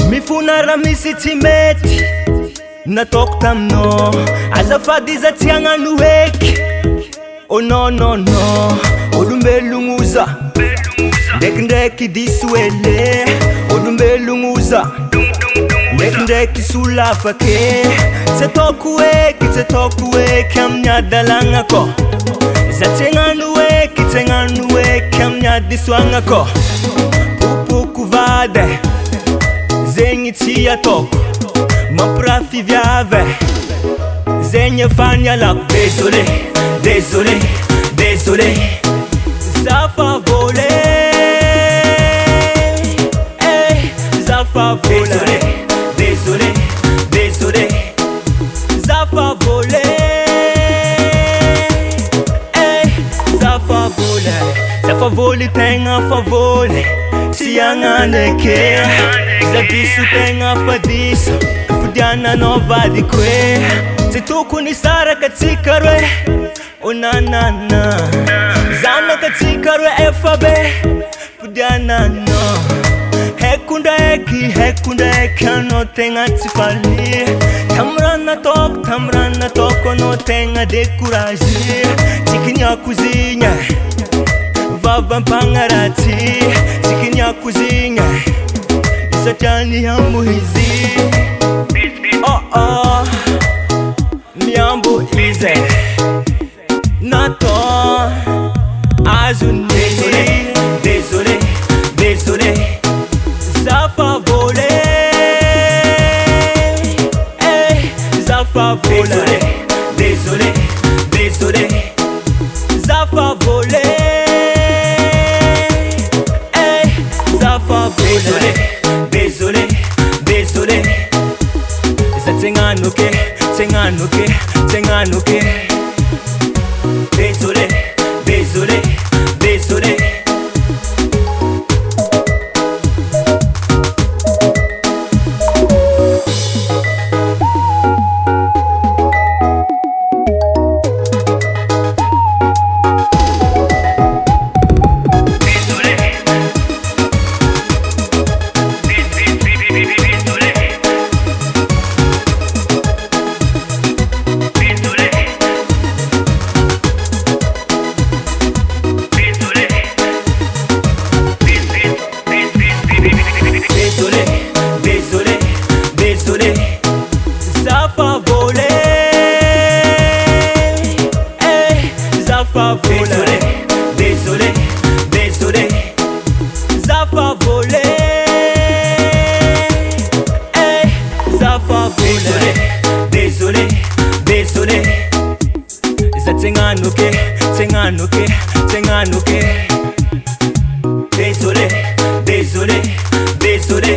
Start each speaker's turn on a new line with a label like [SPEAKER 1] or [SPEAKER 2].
[SPEAKER 1] Mifuna raha misy tsy mety nataoko taminao, azafady izy tsy hagnano heky. Oh non non non, olombelogno oza ndraikindraiky diso ele. Olombelogno oza ndraikindraiky solafake. Tsy ataoko heky amin'ny adalagna kô. Za tsy hagnano heky amin'ny adisoagna kô. Popoko vady zegny tsy ataoko, mampirafy viavy zegny efa nialako. Désolé, désolé, désolé, zafa volé, zafa volé. Désolé, désolé, zafa volé, zafa volé. Zafa volé tegna fa volé, tsy hagnano eke. Za diso tegna fa diso, fodiananao vadiko e. Tsy tokony hisaraka atsika roe, oh nanana. Zanaka atsika roe efa be, fodiananao. Haiko ndraiky anao tegna tsy faly. Tamiraha nataoko anao tegna découragé. Tsy kiniako zigny vava-mpagnaratsy, tsy kiniako zigny satria niambo izy. Oh oh, niambo izy natao azony. Désolé, désolé, désolé, zafa volé, zafa volé. Désolé, désolé, zafa volé, zafa volé. Désolé, désolé, za tsy hagnano ke. Désolé, désolé, désolé. Zafa volé, zafa volé. Désolé, désolé, zafa volé, zafa volé. Désolé, désolé, za tsy hagnano ke. Désolé, désolé, désolé.